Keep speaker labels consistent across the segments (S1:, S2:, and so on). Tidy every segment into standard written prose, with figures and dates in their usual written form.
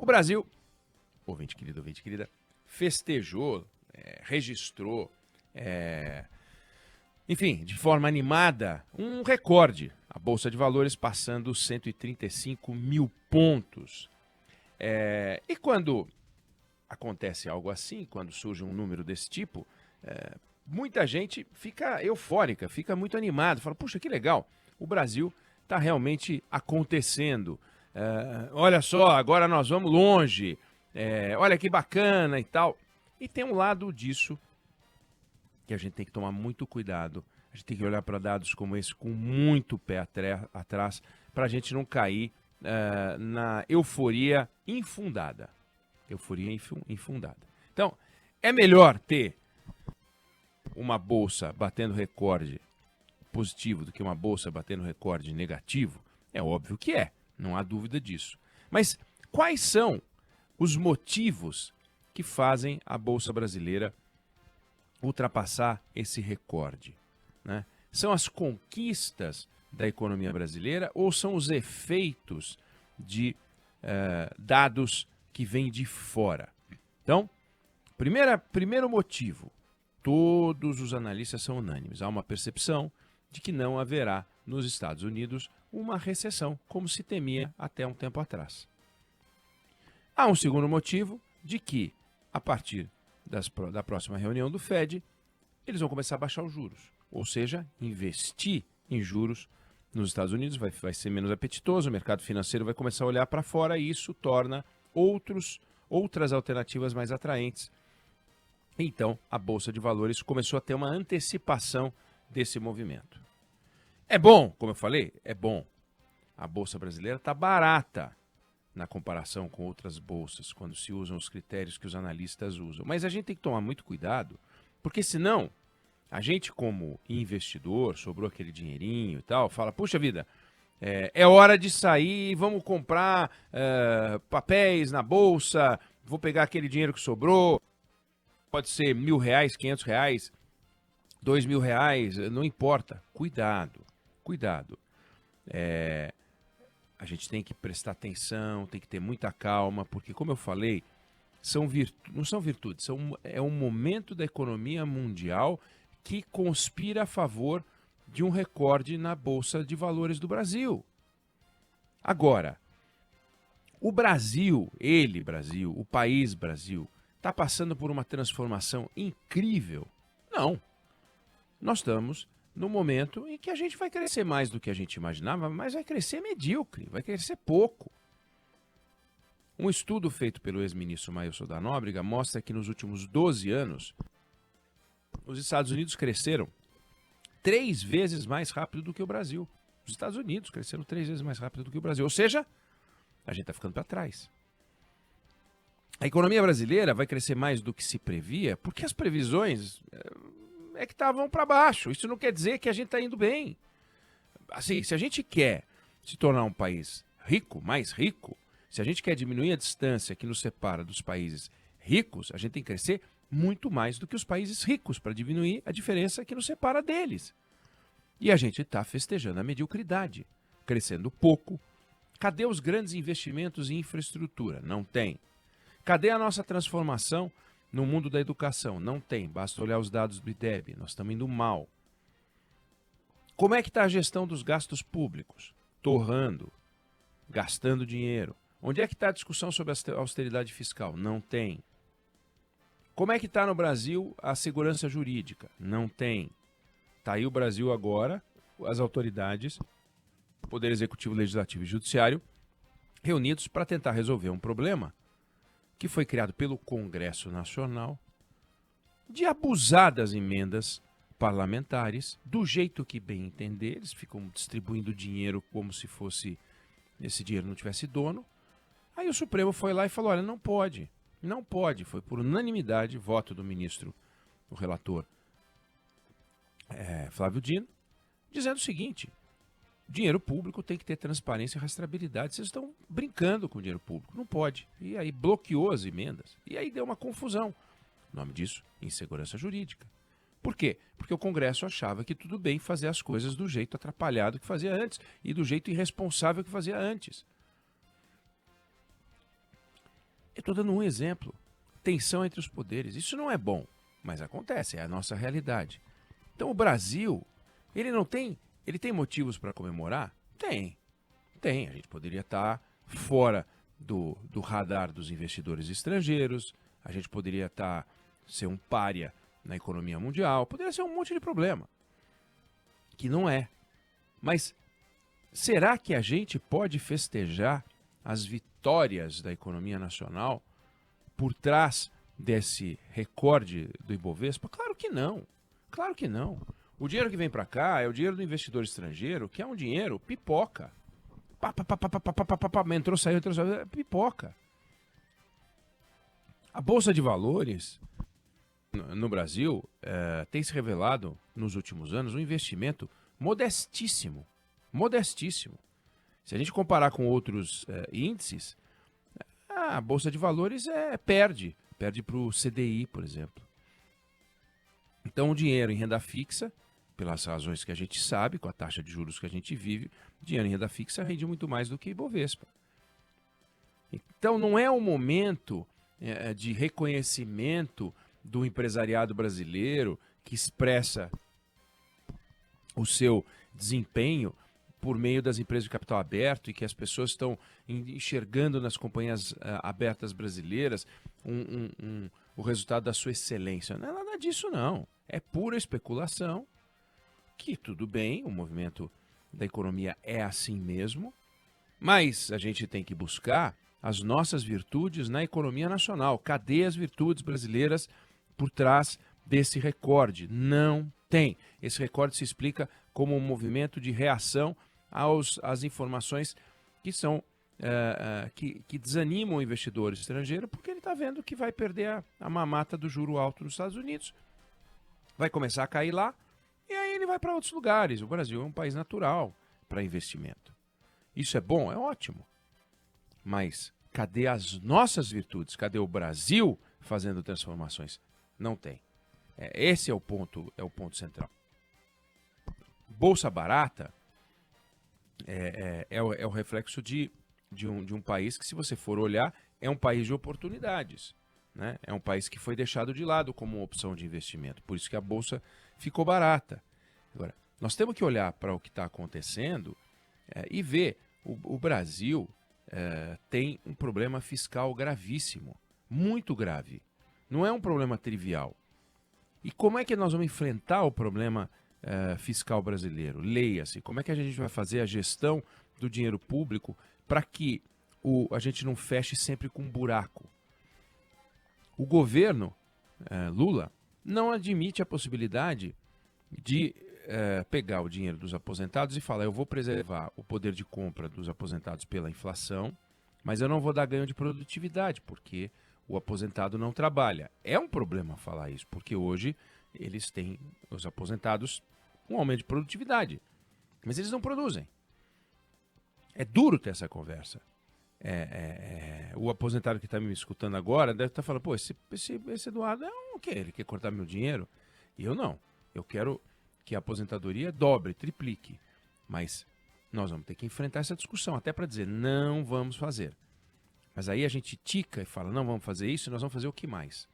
S1: Brasil, ouvinte querida, festejou, registrou, enfim, de forma animada, um recorde. A Bolsa de Valores passando 135 mil pontos. E quando acontece algo assim, quando surge um número desse tipo, muita gente fica eufórica, fica muito animado, fala, puxa, que legal, o Brasil está realmente acontecendo. Olha só, agora nós vamos longe, olha que bacana e tal. E tem um lado disso que a gente tem que tomar muito cuidado. A gente tem que olhar para dados como esse com muito pé atrás, para a gente não cair na euforia infundada. Então, é melhor ter uma bolsa batendo recorde positivo do que uma bolsa batendo recorde negativo? É óbvio que não há dúvida disso. Mas quais são os motivos que fazem a Bolsa Brasileira ultrapassar esse recorde, né? São as conquistas da economia brasileira ou são os efeitos de dados que vêm de fora? Então, primeiro motivo, todos os analistas são unânimes. Há uma percepção de que não haverá nos Estados Unidos uma recessão, como se temia até um tempo atrás. Há um segundo motivo de que, a partir da próxima reunião do Fed, eles vão começar a baixar os juros. Ou seja, investir em juros nos Estados Unidos vai ser menos apetitoso, o mercado financeiro vai começar a olhar para fora e isso torna outras alternativas mais atraentes. Então, a Bolsa de Valores começou a ter uma antecipação desse movimento. É bom, como eu falei, é bom. A Bolsa brasileira está barata na comparação com outras bolsas, quando se usam os critérios que os analistas usam. Mas a gente tem que tomar muito cuidado, porque senão a gente, como investidor, sobrou aquele dinheirinho e tal, fala, puxa vida, é hora de sair, vamos comprar papéis na bolsa, vou pegar aquele dinheiro que sobrou, pode ser R$1.000, R$500, R$2.000, não importa. Cuidado. A gente tem que prestar atenção, tem que ter muita calma, porque, como eu falei, não são virtudes, é um momento da economia mundial que conspira a favor de um recorde na Bolsa de Valores do Brasil. Agora, o Brasil, o país Brasil, está passando por uma transformação incrível? Não. Nós estamos no momento em que a gente vai crescer mais do que a gente imaginava, mas vai crescer medíocre, vai crescer pouco. Um estudo feito pelo ex-ministro Mailson da Nóbrega mostra que nos últimos 12 anos, os Estados Unidos cresceram 3 vezes mais rápido do que o Brasil. Os Estados Unidos cresceram 3 vezes mais rápido do que o Brasil. Ou seja, a gente está ficando para trás. A economia brasileira vai crescer mais do que se previa, porque as previsões que estavam para baixo. Isso não quer dizer que a gente está indo bem. Assim, se a gente quer se tornar um país rico, mais rico, se a gente quer diminuir a distância que nos separa dos países ricos, a gente tem que crescer muito mais do que os países ricos para diminuir a diferença que nos separa deles. E a gente está festejando a mediocridade, crescendo pouco. Cadê os grandes investimentos em infraestrutura? Não tem. Cadê a nossa transformação no mundo da educação? Não tem. Basta olhar os dados do IDEB. Nós estamos indo mal. Como é que está a gestão dos gastos públicos? Torrando, gastando dinheiro. Onde é que está a discussão sobre a austeridade fiscal? Não tem. Como é que está no Brasil a segurança jurídica? Não tem. Está aí o Brasil agora, as autoridades, Poder Executivo, Legislativo e Judiciário, reunidos para tentar resolver um problema que foi criado pelo Congresso Nacional de abusar das emendas parlamentares do jeito que bem entender. Eles ficam distribuindo dinheiro como se fosse esse dinheiro não tivesse dono. Aí o Supremo foi lá e falou, olha, não pode. Não pode. Foi por unanimidade, voto do ministro, o relator Flávio Dino, dizendo o seguinte, dinheiro público tem que ter transparência e rastreabilidade. Vocês estão brincando com o dinheiro público. Não pode. E aí bloqueou as emendas. E aí deu uma confusão. O nome disso, insegurança jurídica. Por quê? Porque o Congresso achava que tudo bem fazer as coisas do jeito atrapalhado que fazia antes e do jeito irresponsável que fazia antes. Eu estou dando um exemplo. Tensão entre os poderes. Isso não é bom, mas acontece, é a nossa realidade. Então o Brasil, ele tem motivos para comemorar? Tem. A gente poderia estar fora do radar dos investidores estrangeiros, a gente poderia ser um pária na economia mundial, poderia ser um monte de problema, que não é. Mas será que a gente pode festejar as vitórias da economia nacional por trás desse recorde do Ibovespa? Claro que não. Claro que não. O dinheiro que vem para cá é o dinheiro do investidor estrangeiro, que é um dinheiro pipoca. Entrou, saiu, pipoca. A Bolsa de Valores no Brasil tem se revelado nos últimos anos um investimento modestíssimo. Modestíssimo. Se a gente comparar com outros índices, a Bolsa de Valores perde para o CDI, por exemplo. Então o dinheiro em renda fixa, pelas razões que a gente sabe, com a taxa de juros que a gente vive, dinheiro em renda fixa rende muito mais do que Ibovespa. Então não é o momento de reconhecimento do empresariado brasileiro que expressa o seu desempenho por meio das empresas de capital aberto e que as pessoas estão enxergando nas companhias abertas brasileiras o resultado da sua excelência. Não é nada disso, não. É pura especulação, que tudo bem, o movimento da economia é assim mesmo, mas a gente tem que buscar as nossas virtudes na economia nacional. Cadê as virtudes brasileiras por trás desse recorde? Não tem. Esse recorde se explica como um movimento de reação às informações que são que desanimam o investidor estrangeiro, porque ele está vendo que vai perder a mamata do juro alto nos Estados Unidos, vai começar a cair lá, e aí ele vai para outros lugares. O Brasil é um país natural para investimento. Isso é bom? É ótimo. Mas cadê as nossas virtudes? Cadê o Brasil fazendo transformações? Não tem. Esse é o ponto central. Bolsa barata é o reflexo de um país que, se você for olhar, é um país de oportunidades. Né? É um país que foi deixado de lado como opção de investimento. Por isso que a Bolsa ficou barata. Agora, nós temos que olhar para o que está acontecendo e ver. O Brasil tem um problema fiscal gravíssimo. Muito grave. Não é um problema trivial. E como é que nós vamos enfrentar o problema fiscal brasileiro? Leia-se. Como é que a gente vai fazer a gestão do dinheiro público para que a gente não feche sempre com um buraco? O governo Lula não admite a possibilidade de pegar o dinheiro dos aposentados e falar: eu vou preservar o poder de compra dos aposentados pela inflação, mas eu não vou dar ganho de produtividade, porque o aposentado não trabalha. É um problema falar isso, porque hoje eles têm, os aposentados, um aumento de produtividade, mas eles não produzem. É duro ter essa conversa. O aposentado que está me escutando agora deve estar falando: pô, esse Eduardo é o quê? Ele quer cortar meu dinheiro? E eu não. Eu quero que a aposentadoria dobre, triplique. Mas nós vamos ter que enfrentar essa discussão, até para dizer: não vamos fazer. Mas aí a gente tica e fala: não vamos fazer isso, e nós vamos fazer o que mais?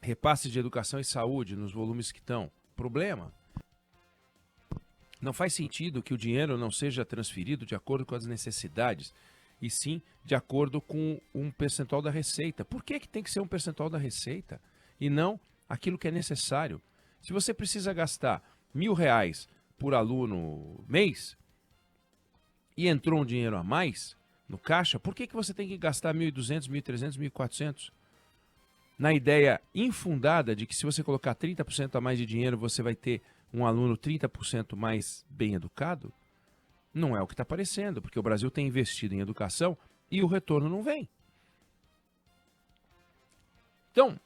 S1: Repasse de educação e saúde nos volumes que estão. Problema. Não faz sentido que o dinheiro não seja transferido de acordo com as necessidades, e sim de acordo com um percentual da receita. Por que tem que ser um percentual da receita e não aquilo que é necessário? Se você precisa gastar R$1.000 por aluno mês e entrou um dinheiro a mais no caixa, por que você tem que gastar 1.200, 1.300, 1.400? Na ideia infundada de que, se você colocar 30% a mais de dinheiro, você vai ter um aluno 30% mais bem educado? Não é o que está aparecendo, porque o Brasil tem investido em educação e o retorno não vem. Então,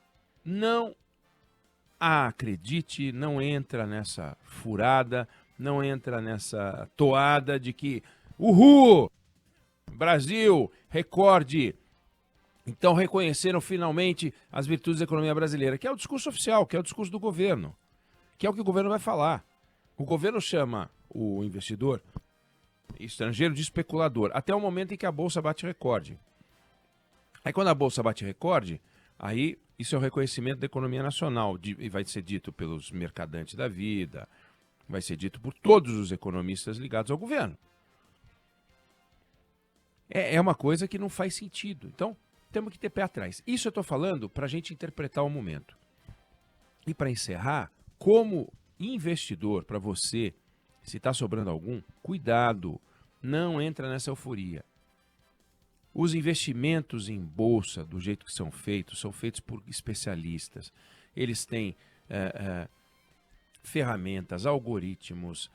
S1: não acredite, não entra nessa furada, não entra nessa toada de que uhul, Brasil, recorde. Então reconheceram finalmente as virtudes da economia brasileira, que é o discurso oficial, que é o discurso do governo, que é o que o governo vai falar. O governo chama o investidor estrangeiro de especulador, até o momento em que a Bolsa bate recorde. Aí quando a Bolsa bate recorde, aí isso é o reconhecimento da economia nacional, e vai ser dito pelos mercadantes da vida, vai ser dito por todos os economistas ligados ao governo. É uma coisa que não faz sentido. Então, temos que ter pé atrás. Isso eu estou falando para a gente interpretar o momento. E para encerrar, como investidor, para você, se está sobrando algum, cuidado, não entra nessa euforia. Os investimentos em bolsa, do jeito que são feitos por especialistas. Eles têm ferramentas, algoritmos,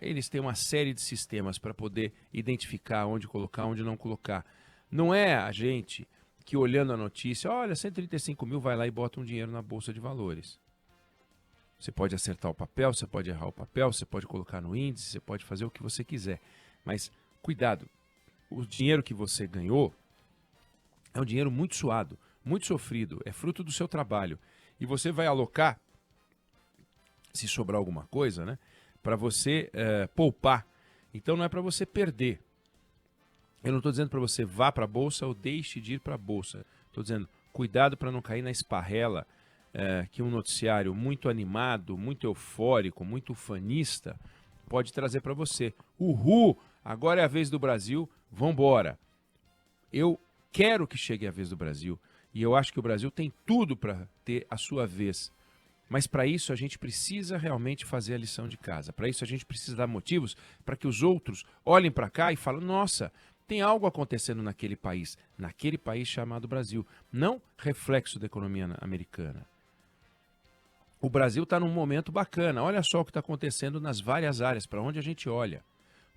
S1: eles têm uma série de sistemas para poder identificar onde colocar, onde não colocar. Não é a gente que olhando a notícia, olha, 135 mil, vai lá e bota um dinheiro na Bolsa de Valores. Você pode acertar o papel, você pode errar o papel, você pode colocar no índice, você pode fazer o que você quiser. Mas cuidado, o dinheiro que você ganhou é um dinheiro muito suado, muito sofrido, é fruto do seu trabalho. E você vai alocar, se sobrar alguma coisa, né, para você poupar. Então não é para você perder. Eu não estou dizendo para você vá para a Bolsa ou deixe de ir para a Bolsa. Estou dizendo, cuidado para não cair na esparrela que um noticiário muito animado, muito eufórico, muito ufanista pode trazer para você. Uhul, agora é a vez do Brasil, vambora. Eu quero que chegue a vez do Brasil e eu acho que o Brasil tem tudo para ter a sua vez. Mas para isso a gente precisa realmente fazer a lição de casa. Para isso a gente precisa dar motivos para que os outros olhem para cá e falem, nossa, tem algo acontecendo naquele país chamado Brasil. Não reflexo da economia americana. O Brasil está num momento bacana. Olha só o que está acontecendo nas várias áreas, para onde a gente olha.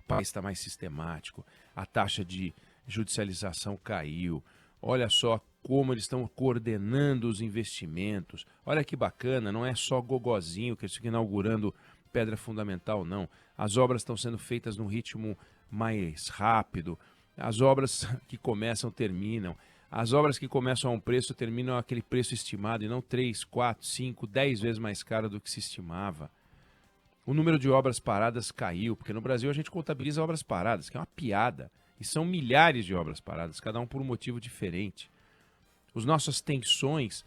S1: O país está mais sistemático, a taxa de judicialização caiu. Olha só como eles estão coordenando os investimentos. Olha que bacana, não é só gogozinho que eles ficam inaugurando pedra fundamental, não. As obras estão sendo feitas num ritmo mais rápido. As obras que começam terminam. As obras que começam a um preço terminam aquele preço estimado e não 3, 4, 5, 10 vezes mais caro do que se estimava. O número de obras paradas caiu, porque no Brasil a gente contabiliza obras paradas, que é uma piada. E são milhares de obras paradas, cada um por um motivo diferente. As nossas tensões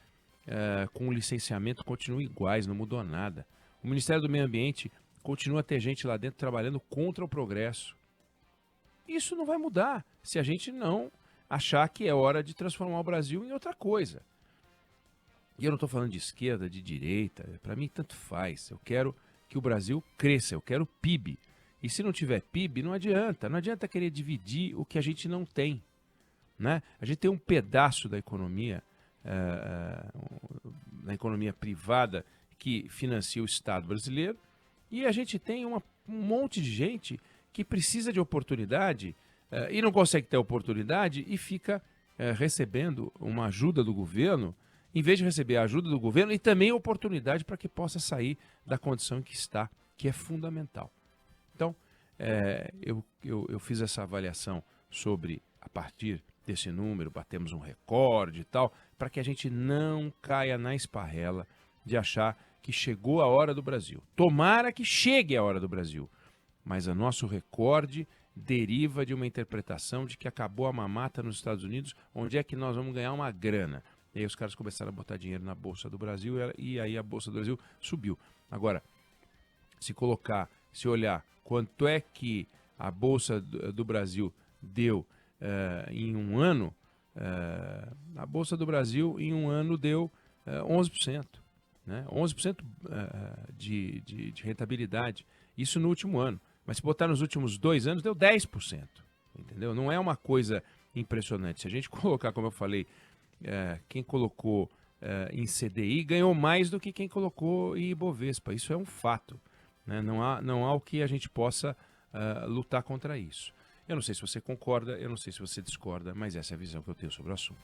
S1: com o licenciamento continuam iguais, não mudou nada. O Ministério do Meio Ambiente continua a ter gente lá dentro trabalhando contra o progresso. Isso não vai mudar se a gente não achar que é hora de transformar o Brasil em outra coisa. E eu não estou falando de esquerda, de direita, para mim tanto faz. Eu quero que o Brasil cresça, eu quero PIB. E se não tiver PIB, não adianta querer dividir o que a gente não tem. Né? A gente tem um pedaço da economia, na economia privada, que financia o Estado brasileiro, e a gente tem um monte de gente que precisa de oportunidade e não consegue ter oportunidade e fica recebendo uma ajuda do governo, em vez de receber a ajuda do governo e também oportunidade para que possa sair da condição em que está, que é fundamental. Então, eu fiz essa avaliação sobre, a partir desse número, batemos um recorde e tal, para que a gente não caia na esparrela de achar que chegou a hora do Brasil. Tomara que chegue a hora do Brasil, mas o nosso recorde deriva de uma interpretação de que acabou a mamata nos Estados Unidos, onde é que nós vamos ganhar uma grana. E aí os caras começaram a botar dinheiro na Bolsa do Brasil e aí a Bolsa do Brasil subiu. Agora, se olhar quanto é que a Bolsa do Brasil deu em um ano, a Bolsa do Brasil em um ano deu 11%. Né? 11% de rentabilidade. Isso no último ano. Mas se botar nos últimos 2 anos, deu 10%. Entendeu? Não é uma coisa impressionante. Se a gente colocar, como eu falei, quem colocou em CDI ganhou mais do que quem colocou em Ibovespa. Isso é um fato. Né? Não há o que a gente possa lutar contra isso. Eu não sei se você concorda, eu não sei se você discorda, mas essa é a visão que eu tenho sobre o assunto.